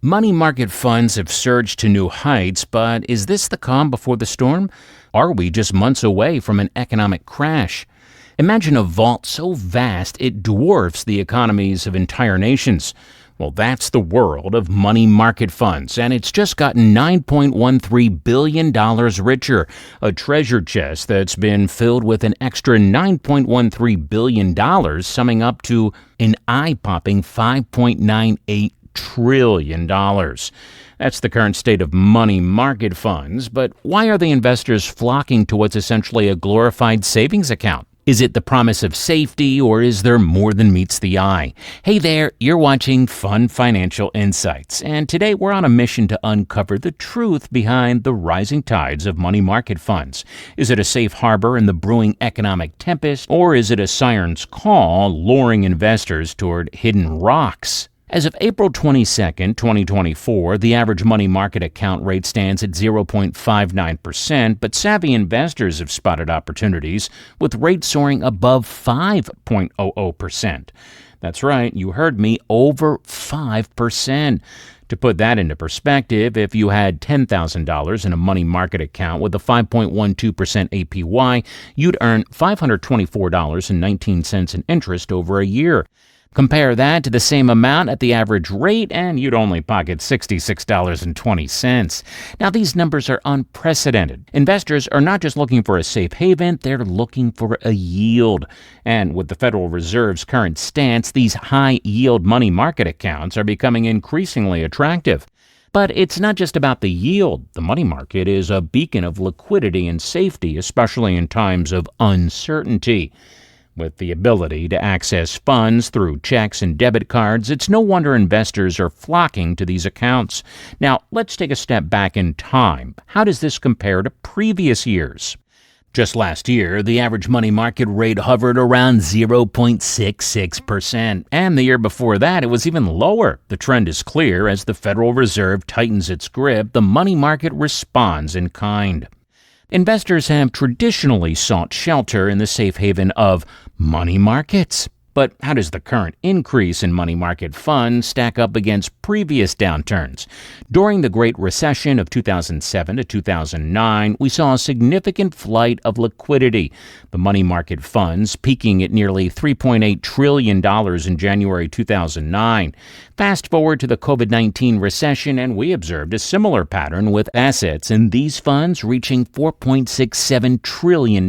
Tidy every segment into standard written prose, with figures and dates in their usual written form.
Money market funds have surged to new heights, but is this the calm before the storm? Are we just months away from an economic crash? Imagine a vault so vast it dwarfs the economies of entire nations. Well, that's the world of money market funds, and it's just gotten $9.13 billion richer, a treasure chest that's been filled with an extra $9.13 billion, summing up to an eye-popping $5.98 trillion. That's the current state of money market funds, but why are the investors flocking to what's essentially a glorified savings account? Is it the promise of safety, or is there more than meets the eye? Hey there, you're watching Fun Financial Insights, and today we're on a mission to uncover the truth behind the rising tides of money market funds. Is it a safe harbor in the brewing economic tempest, or is it a siren's call luring investors toward hidden rocks? As of April 22, 2024, the average money market account rate stands at 0.59%, but savvy investors have spotted opportunities with rates soaring above 5.00%. That's right, you heard me, over 5%. To put that into perspective, if you had $10,000 in a money market account with a 5.12% APY, you'd earn $524.19 in interest over a year. Compare that to the same amount at the average rate, and you'd only pocket $66.20. Now, these numbers are unprecedented. Investors are not just looking for a safe haven, they're looking for a yield. And with the Federal Reserve's current stance, these high-yield money market accounts are becoming increasingly attractive. But it's not just about the yield. The money market is a beacon of liquidity and safety, especially in times of uncertainty. With the ability to access funds through checks and debit cards, it's no wonder investors are flocking to these accounts. Now, let's take a step back in time. How does this compare to previous years? Just last year, the average money market rate hovered around 0.66%, and the year before that, it was even lower. The trend is clear. As the Federal Reserve tightens its grip, the money market responds in kind. Investors have traditionally sought shelter in the safe haven of money markets. But how does the current increase in money market funds stack up against previous downturns? During the Great Recession of 2007 to 2009, we saw a significant flight of liquidity. The money market funds peaking at nearly $3.8 trillion in January 2009. Fast forward to the COVID-19 recession, and we observed a similar pattern with assets in these funds reaching $4.67 trillion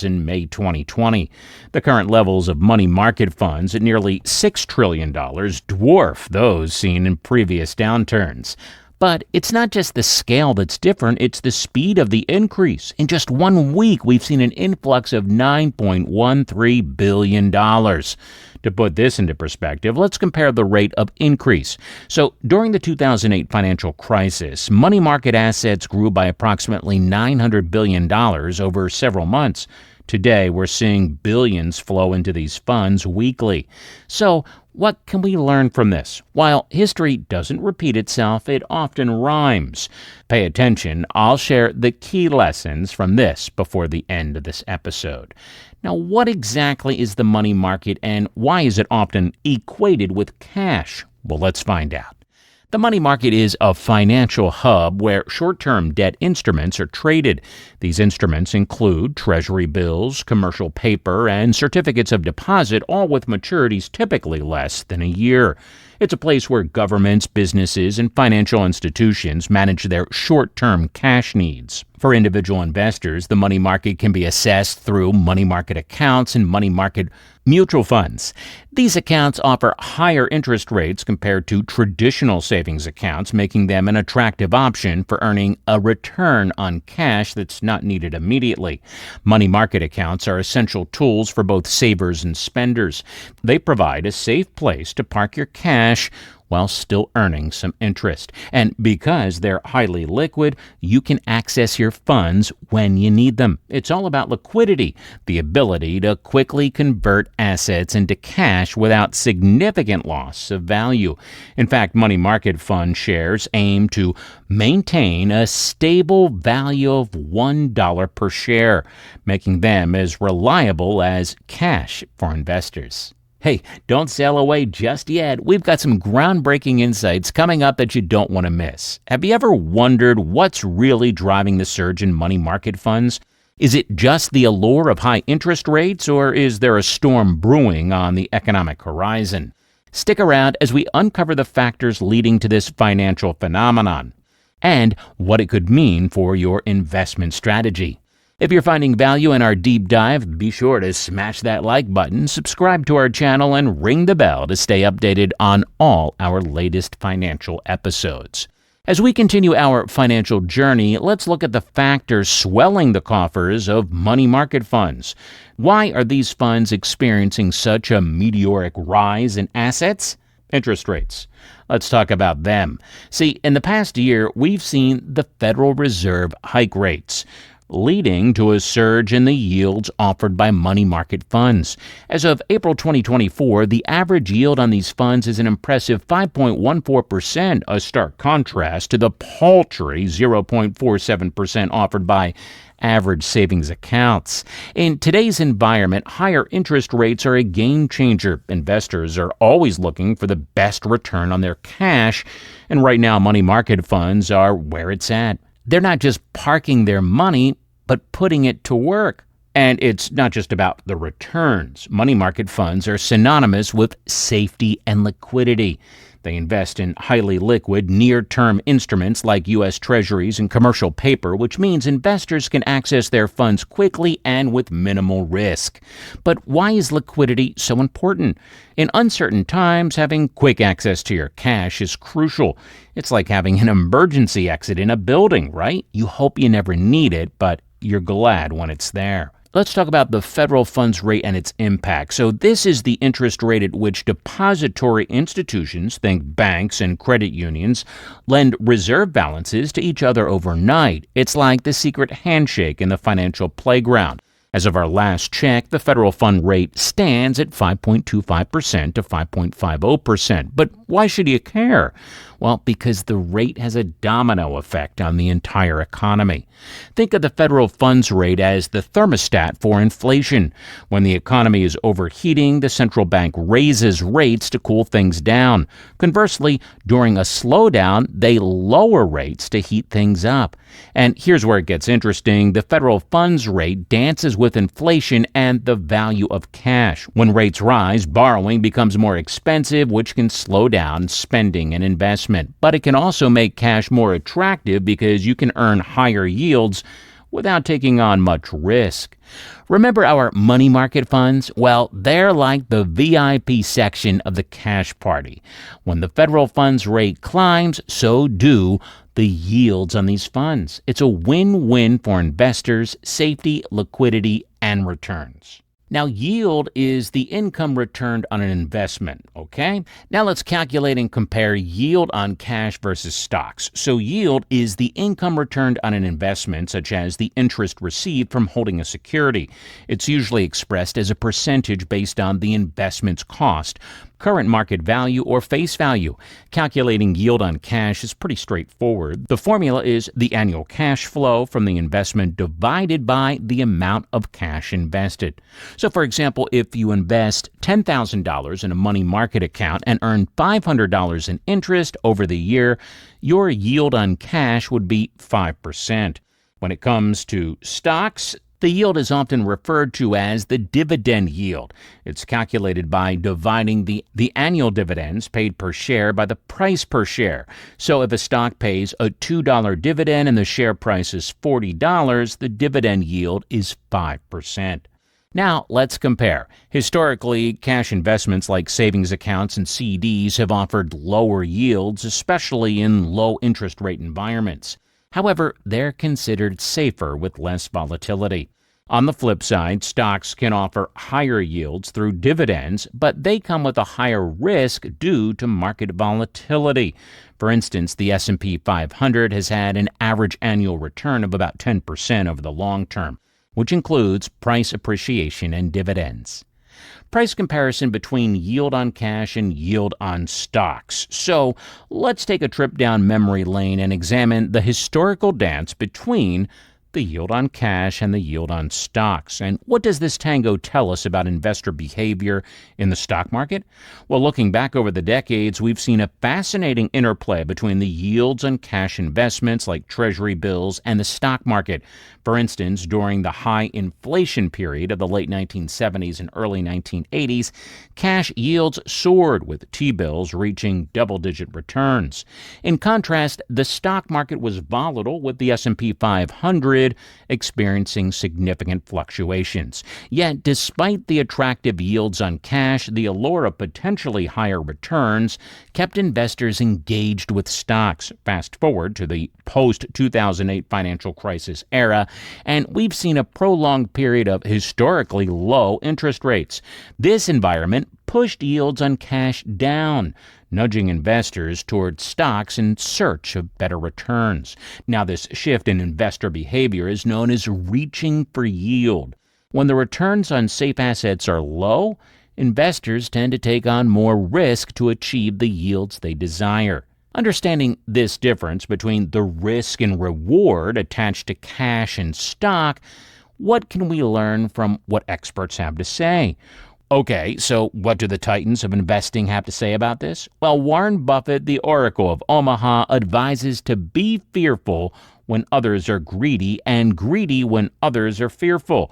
in May 2020. The current levels of money market funds at nearly $6 trillion dwarf those seen in previous downturns. But it's not just the scale that's different, it's the speed of the increase. In just 1 week, we've seen an influx of $9.13 billion. To put this into perspective, let's compare the rate of increase. So, during the 2008 financial crisis, money market assets grew by approximately $900 billion over several months. Today, we're seeing billions flow into these funds weekly. So, what can we learn from this? While history doesn't repeat itself, it often rhymes. Pay attention. I'll share the key lessons from this before the end of this episode. Now, what exactly is the money market, and why is it often equated with cash? Well, let's find out. The money market is a financial hub where short-term debt instruments are traded. These instruments include treasury bills, commercial paper, and certificates of deposit, all with maturities typically less than a year. It's a place where governments, businesses, and financial institutions manage their short-term cash needs. For individual investors, the money market can be assessed through money market accounts and money market mutual funds. These accounts offer higher interest rates compared to traditional savings accounts, making them an attractive option for earning a return on cash that's not needed immediately. Money market accounts are essential tools for both savers and spenders. They provide a safe place to park your cash while still earning some interest. And because they're highly liquid, you can access your funds when you need them. It's all about liquidity, the ability to quickly convert assets into cash without significant loss of value. In fact, money market fund shares aim to maintain a stable value of $1 per share, making them as reliable as cash for investors. Hey, don't sail away just yet. We've got some groundbreaking insights coming up that you don't want to miss. Have you ever wondered what's really driving the surge in money market funds? Is it just the allure of high interest rates, or is there a storm brewing on the economic horizon? Stick around as we uncover the factors leading to this financial phenomenon and what it could mean for your investment strategy. If you're finding value in our deep dive, be sure to smash that like button, subscribe to our channel, and ring the bell to stay updated on all our latest financial episodes. As we continue our financial journey, let's look at the factors swelling the coffers of money market funds. Why are these funds experiencing such a meteoric rise in assets? Interest rates. Let's talk about them. See, in the past year, we've seen the Federal Reserve hike rates, leading to a surge in the yields offered by money market funds. As of April 2024, the average yield on these funds is an impressive 5.14%, a stark contrast to the paltry 0.47% offered by average savings accounts. In today's environment, higher interest rates are a game changer. Investors are always looking for the best return on their cash, and right now money market funds are where it's at. They're not just parking their money, but putting it to work. And it's not just about the returns. Money market funds are synonymous with safety and liquidity. They invest in highly liquid, near-term instruments like U.S. Treasuries and commercial paper, which means investors can access their funds quickly and with minimal risk. But why is liquidity so important? In uncertain times, having quick access to your cash is crucial. It's like having an emergency exit in a building, right? You hope you never need it, but you're glad when it's there. Let's talk about the federal funds rate and its impact. So this is the interest rate at which depository institutions, think banks and credit unions, lend reserve balances to each other overnight. It's like the secret handshake in the financial playground. As of our last check, the federal fund rate stands at 5.25% to 5.50%. But why should you care? Well, because the rate has a domino effect on the entire economy. Think of the federal funds rate as the thermostat for inflation. When the economy is overheating, the central bank raises rates to cool things down. Conversely, during a slowdown, they lower rates to heat things up. And here's where it gets interesting. The federal funds rate dances with inflation and the value of cash. When rates rise, borrowing becomes more expensive, which can slow down spending and investment. But it can also make cash more attractive because you can earn higher yields without taking on much risk. Remember our money market funds? Well, they're like the VIP section of the cash party. When the federal funds rate climbs, so do the yields on these funds. It's a win-win for investors, safety, liquidity, and returns. Now, yield is the income returned on an investment, okay? Now let's calculate and compare yield on cash versus stocks. So yield is the income returned on an investment, such as the interest received from holding a security. It's usually expressed as a percentage based on the investment's cost, current market value, or face value. Calculating yield on cash is pretty straightforward. The formula is the annual cash flow from the investment divided by the amount of cash invested. So, for example, if you invest $10,000 in a money market account and earn $500 in interest over the year, your yield on cash would be 5%. When it comes to stocks, the yield is often referred to as the dividend yield. It's calculated by dividing the annual dividends paid per share by the price per share. So if a stock pays a $2 dividend and the share price is $40, the dividend yield is 5%. Now, let's compare. Historically, cash investments like savings accounts and CDs have offered lower yields, especially in low interest rate environments. However, they're considered safer with less volatility. On the flip side, stocks can offer higher yields through dividends, but they come with a higher risk due to market volatility. For instance, the S&P 500 has had an average annual return of about 10% over the long term, which includes price appreciation and dividends. Price comparison between yield on cash and yield on stocks. So let's take a trip down memory lane and examine the historical dance between the yield on cash, and the yield on stocks. And what does this tango tell us about investor behavior in the stock market? Well, looking back over the decades, we've seen a fascinating interplay between the yields on cash investments like treasury bills and the stock market. For instance, during the high inflation period of the late 1970s and early 1980s, cash yields soared, with T-bills reaching double-digit returns. In contrast, the stock market was volatile, with the S&P 500 experiencing significant fluctuations. Yet, despite the attractive yields on cash, the allure of potentially higher returns kept investors engaged with stocks. Fast forward to the post-2008 financial crisis era, and we've seen a prolonged period of historically low interest rates. This environment pushed yields on cash down, nudging investors toward stocks in search of better returns. Now, this shift in investor behavior is known as reaching for yield. When the returns on safe assets are low, investors tend to take on more risk to achieve the yields they desire. Understanding this difference between the risk and reward attached to cash and stock, what can we learn from what experts have to say? Okay, so what do the titans of investing have to say about this? Well, Warren Buffett, the Oracle of Omaha, advises to be fearful when others are greedy and greedy when others are fearful.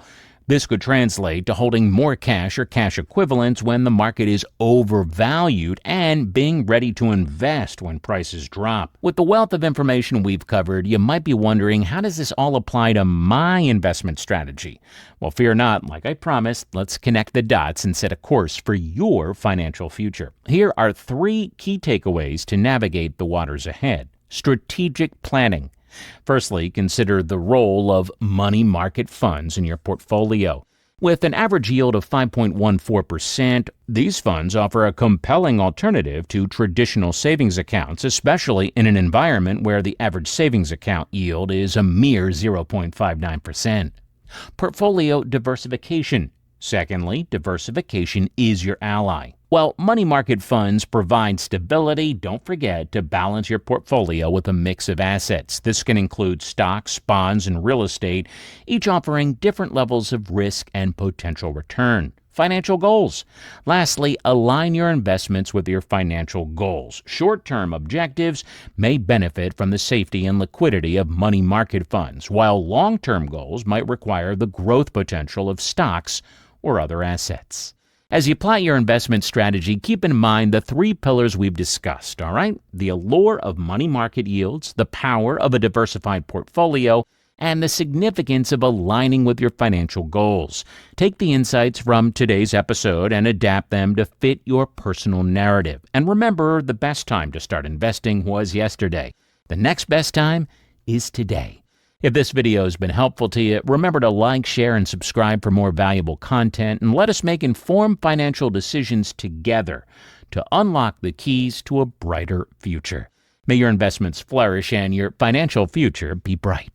This could translate to holding more cash or cash equivalents when the market is overvalued and being ready to invest when prices drop. With the wealth of information we've covered, you might be wondering, how does this all apply to my investment strategy? Well, fear not. Like I promised, let's connect the dots and set a course for your financial future. Here are 3 key takeaways to navigate the waters ahead. Strategic planning. Firstly, consider the role of money market funds in your portfolio. With an average yield of 5.14%, these funds offer a compelling alternative to traditional savings accounts, especially in an environment where the average savings account yield is a mere 0.59%. Portfolio diversification. Secondly, diversification is your ally. While money market funds provide stability, don't forget to balance your portfolio with a mix of assets. This can include stocks, bonds, and real estate, each offering different levels of risk and potential return. Financial goals. Lastly, align your investments with your financial goals. Short-term objectives may benefit from the safety and liquidity of money market funds, while long-term goals might require the growth potential of stocks or other assets. As you plot your investment strategy, keep in mind the 3 pillars we've discussed, all right? The allure of money market yields, the power of a diversified portfolio, and the significance of aligning with your financial goals. Take the insights from today's episode and adapt them to fit your personal narrative. And remember, the best time to start investing was yesterday. The next best time is today. If this video has been helpful to you, remember to like, share, and subscribe for more valuable content, and let us make informed financial decisions together to unlock the keys to a brighter future. May your investments flourish and your financial future be bright.